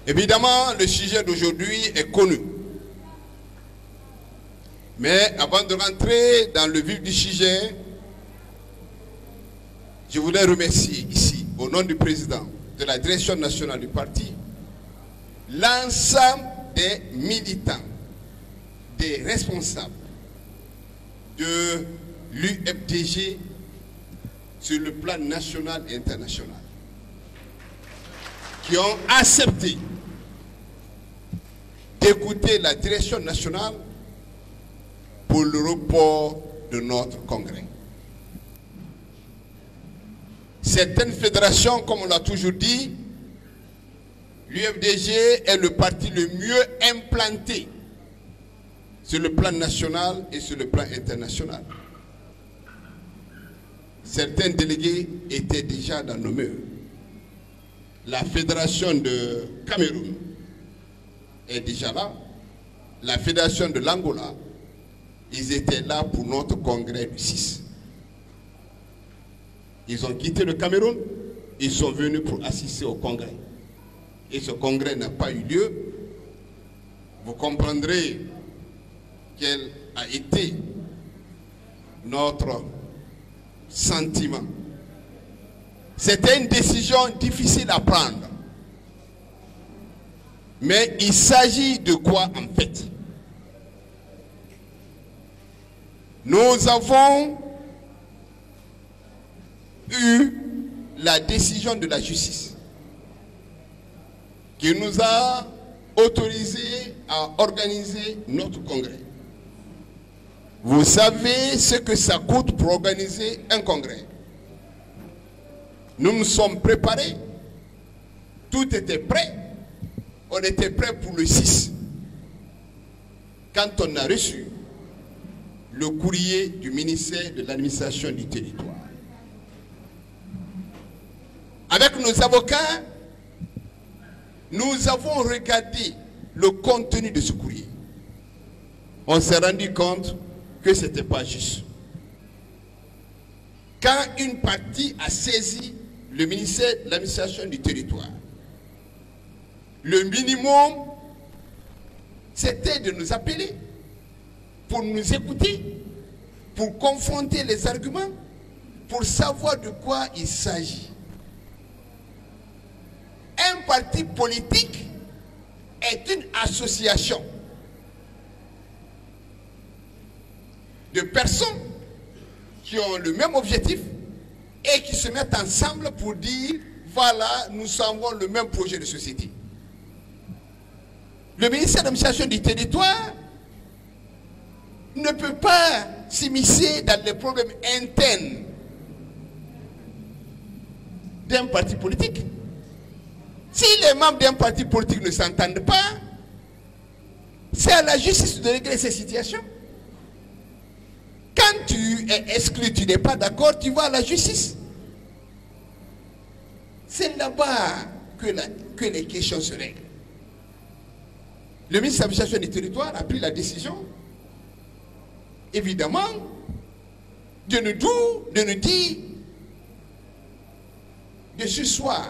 Évidemment, le sujet d'aujourd'hui est connu. Mais avant de rentrer dans le vif du sujet, je voudrais remercier ici, au nom du président de la direction nationale du parti, l'ensemble des militants, des responsables de l'UFDG sur le plan national et international, qui ont accepté d'écouter la direction nationale pour le report de notre congrès. Certaines fédérations, comme on l'a toujours dit, l'UFDG est le parti le mieux implanté sur le plan national et sur le plan international. Certains délégués étaient déjà dans nos murs. La fédération de Cameroun est déjà là. La fédération de l'Angola, ils étaient là pour notre congrès du 6. Ils ont quitté le Cameroun, ils sont venus pour assister au congrès. Et ce congrès n'a pas eu lieu. Vous comprendrez quel a été notre sentiment. C'était une décision difficile à prendre. Mais il s'agit de quoi en fait? Nous avons eu la décision de la justice qui nous a autorisé à organiser notre congrès. Vous savez ce que ça coûte pour organiser un congrès. Nous nous sommes préparés. Tout était prêt. On était prêt pour le 6. Quand on a reçu le courrier du ministère de l'administration du territoire. Avec nos avocats, nous avons regardé le contenu de ce courrier. On s'est rendu compte que ce n'était pas juste. Quand une partie a saisi le ministère de l'administration du territoire, le minimum, c'était de nous appeler pour nous écouter, pour confronter les arguments, pour savoir de quoi il s'agit. Un parti politique est une association de personnes qui ont le même objectif et qui se mettent ensemble pour dire voilà, nous avons le même projet de société. Le ministère de l'administration du territoire ne peut pas s'immiscer dans les problèmes internes d'un parti politique. Si les membres d'un parti politique ne s'entendent pas, c'est à la justice de régler ces situations. Quand tu es exclu, tu n'es pas d'accord, tu vas à la justice. C'est là-bas que les questions se règlent. Le ministre de l'administration du territoire a pris la décision, évidemment, de nous dire de ce soir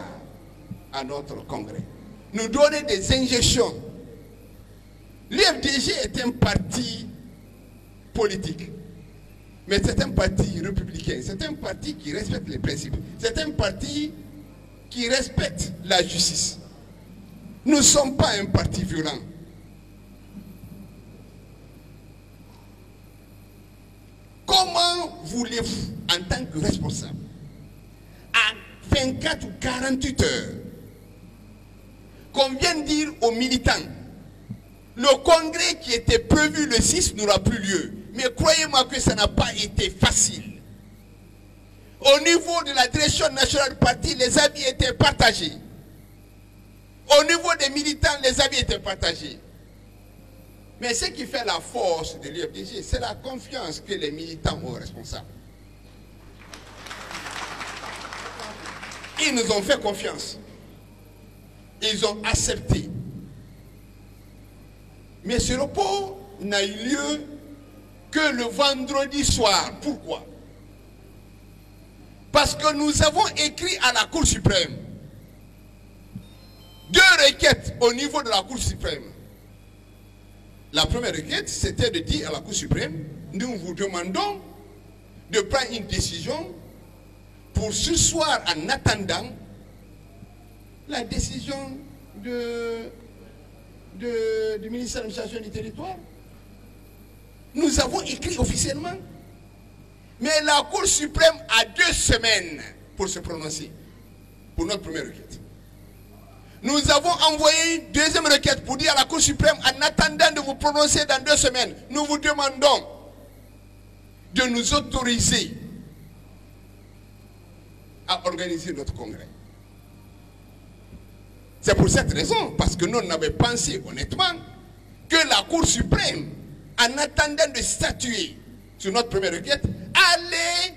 à notre congrès, nous donner des injections. L'UFDG est un parti politique, mais c'est un parti républicain, c'est un parti qui respecte les principes, c'est un parti qui respecte la justice. Nous ne sommes pas un parti violent. Comment voulez-vous, en tant que responsable, à 24 ou 48 heures, qu'on vienne dire aux militants, le congrès qui était prévu le 6 n'aura plus lieu. Mais croyez-moi que ça n'a pas été facile. Au niveau de la direction nationale du parti, les avis étaient partagés. Au niveau des militants, les avis étaient partagés. Mais ce qui fait la force de l'UFDG, c'est la confiance que les militants ont aux responsables. Ils nous ont fait confiance. Ils ont accepté. Mais ce report n'a eu lieu que le vendredi soir. Pourquoi? Parce que nous avons écrit à la Cour suprême deux requêtes au niveau de la Cour suprême. La première requête, c'était de dire à la Cour suprême, nous vous demandons de prendre une décision pour ce soir en attendant la décision du ministère de l'administration du territoire. Nous avons écrit officiellement. Mais la Cour suprême a 2 semaines pour se prononcer pour notre première requête. Nous avons envoyé une deuxième requête pour dire à la Cour suprême, en attendant de vous prononcer dans 2 semaines, nous vous demandons de nous autoriser à organiser notre congrès. C'est pour cette raison, parce que nous on avait pensé honnêtement que la Cour suprême, en attendant de statuer sur notre première requête, allait,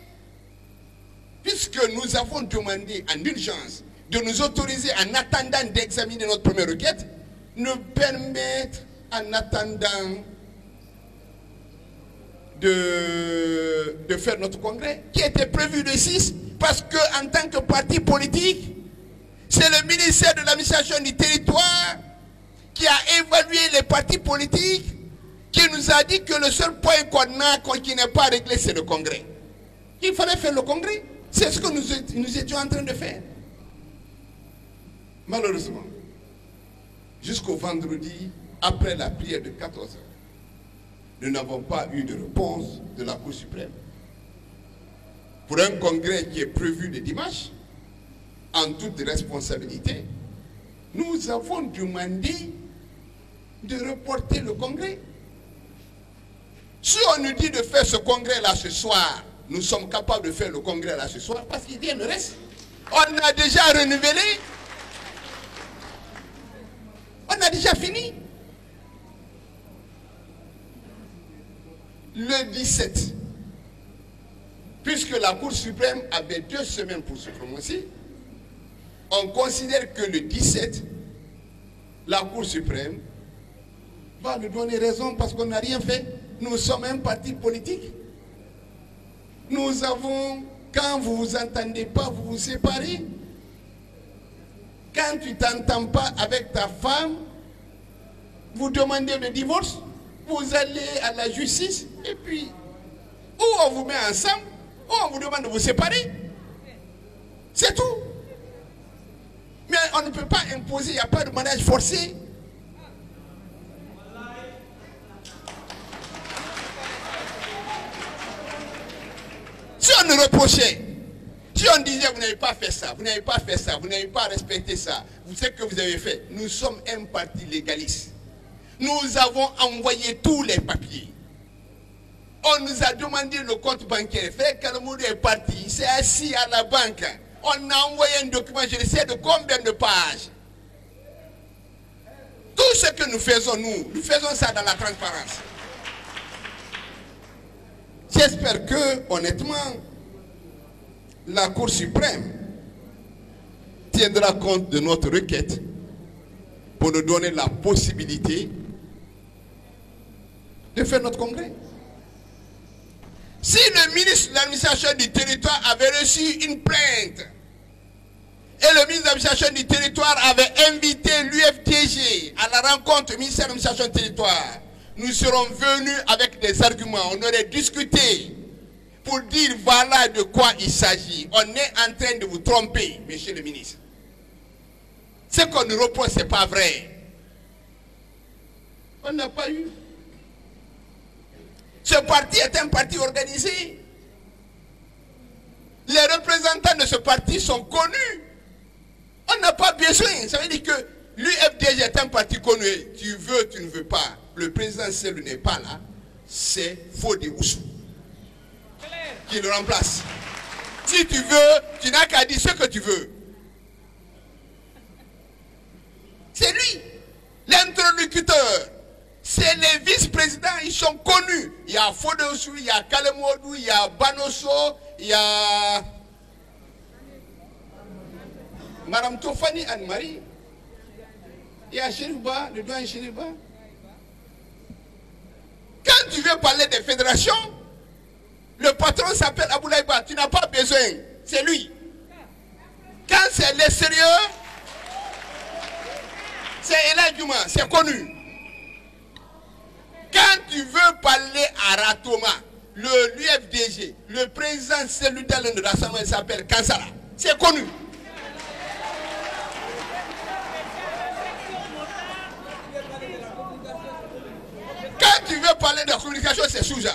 puisque nous avons demandé en urgence de nous autoriser en attendant d'examiner notre première requête, nous permettre en attendant de faire notre congrès, qui était prévu le 6, parce qu'en tant que parti politique, c'est le ministère de l'administration du territoire qui a évalué les partis politiques, qui nous a dit que le seul point qu'on a, qui n'est pas réglé, c'est le congrès. Il fallait faire le congrès. C'est ce que nous étions en train de faire. Malheureusement, jusqu'au vendredi, après la prière de 14 heures, nous n'avons pas eu de réponse de la Cour suprême. Pour un congrès qui est prévu le dimanche, en toute responsabilité, nous avons demandé de reporter le congrès. Si on nous dit de faire ce congrès-là ce soir, nous sommes capables de faire le congrès-là ce soir, parce qu'il y a le reste. On a déjà renouvelé. On a déjà fini. Le 17, puisque la Cour suprême avait 2 semaines pour se prononcer, on considère que le 17, la Cour suprême va nous donner raison parce qu'on n'a rien fait. Nous sommes un parti politique. Nous avons, quand vous ne vous entendez pas, vous vous séparez. Quand tu ne t'entends pas avec ta femme, vous demandez le divorce, vous allez à la justice, et puis, ou on vous met ensemble, ou on vous demande de vous séparer. C'est tout. Mais on ne peut pas imposer, il n'y a pas de mariage forcé. Si on nous reprochait, si on disait vous n'avez pas fait ça, vous n'avez pas fait ça, vous n'avez pas respecté ça, vous savez ce que vous avez fait. Nous sommes un parti légaliste. Nous avons envoyé tous les papiers. On nous a demandé le compte bancaire. Frère Kalamoudou est parti, il s'est assis à la banque. On a envoyé un document, je ne sais de combien de pages. Tout ce que nous faisons, nous faisons ça dans la transparence. J'espère que, honnêtement, la Cour suprême tiendra compte de notre requête pour nous donner la possibilité de faire notre congrès. Si le ministre de l'administration du territoire avait reçu une plainte et le ministre de l'administration du territoire avait invité l'UFDG à la rencontre du ministère de l'administration du territoire, nous serons venus avec des arguments, on aurait discuté pour dire voilà de quoi il s'agit. On est en train de vous tromper, monsieur le ministre. Ce qu'on nous reproche, ce n'est pas vrai. On n'a pas eu. Ce parti est un parti organisé. Les représentants de ce parti sont connus. On n'a pas besoin. Ça veut dire que l'UFDG est un parti connu. Tu veux, tu ne veux pas. Le président Selou n'est pas là. C'est Fodé Oussou qui le remplace. Si tu veux, tu n'as qu'à dire ce que tu veux. C'est lui, l'interlocuteur. C'est les vice-présidents, ils sont connus. Il y a Fodé Oussou, il y a Kalamoudou, il y a Banosso, il y a Madame Tofani Anne-Marie. Il y a Chériba, le doyen Chériba. Quand tu veux parler des fédérations, le patron s'appelle Aboulaïba. Tu n'as pas besoin. C'est lui. Quand c'est l'extérieur, C'est l'argument, c'est connu. Quand tu veux parler à Ratoma, l'UFDG, le président cellulaire de l'Assemblée s'appelle Kansala. C'est connu. Quand tu veux parler de la communication, c'est Souja.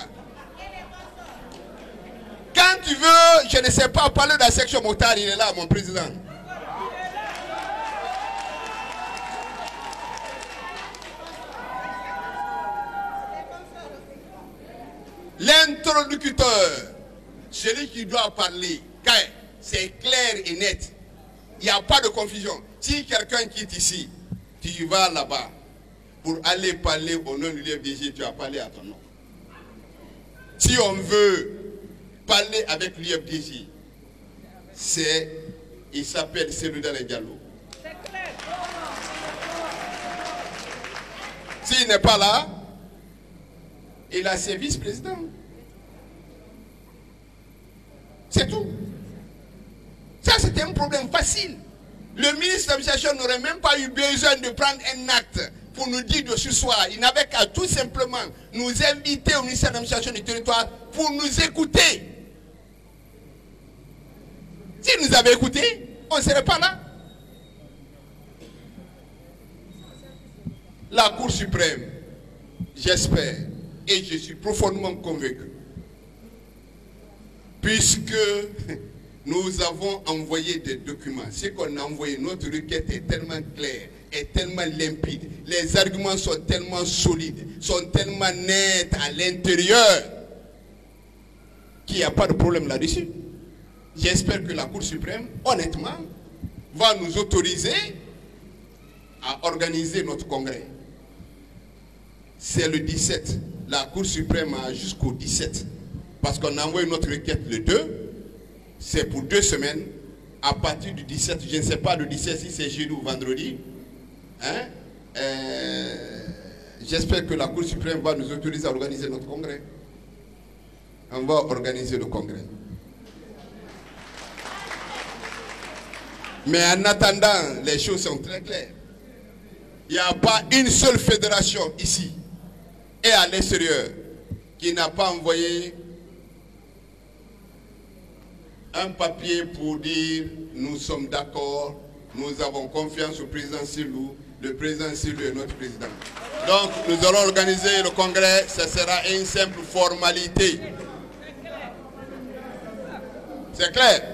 Quand tu veux, je ne sais pas, parler de la section motard, il est là, mon président. L'interlocuteur, celui qui doit parler, c'est clair et net. Il n'y a pas de confusion. Si quelqu'un quitte ici, tu vas là-bas pour aller parler au nom de l'UFDG, tu vas parler à ton nom. Si on veut parler avec l'UFDG, il s'appelle Selouda Diallo. S'il n'est pas là, il a ses vice-présidents. C'est tout. Ça, c'était un problème facile. Le ministre de l'Administration n'aurait même pas eu besoin de prendre un acte pour nous dire de ce soir. Il n'avait qu'à tout simplement nous inviter au ministère de l'Administration du territoire pour nous écouter. S'il nous avait écoutés, on ne serait pas là. La Cour suprême, j'espère, et je suis profondément convaincu, puisque nous avons envoyé des documents, ce qu'on a envoyé, notre requête est tellement claire, est tellement limpide, les arguments sont tellement solides, sont tellement nets à l'intérieur, qu'il n'y a pas de problème là-dessus. J'espère que la Cour suprême, honnêtement, va nous autoriser à organiser notre congrès. C'est le 17. La Cour suprême a jusqu'au 17. Parce qu'on a envoyé notre requête le 2. C'est pour 2 semaines. À partir du 17, je ne sais pas le 17 si c'est jeudi ou vendredi. Hein? J'espère que la Cour suprême va nous autoriser à organiser notre congrès. On va organiser le congrès. Mais en attendant, les choses sont très claires. Il n'y a pas une seule fédération ici et à l'extérieur qui n'a pas envoyé un papier pour dire nous sommes d'accord, nous avons confiance au président Silou, le président Silou est notre président. Donc nous allons organiser le congrès, ce sera une simple formalité. C'est clair?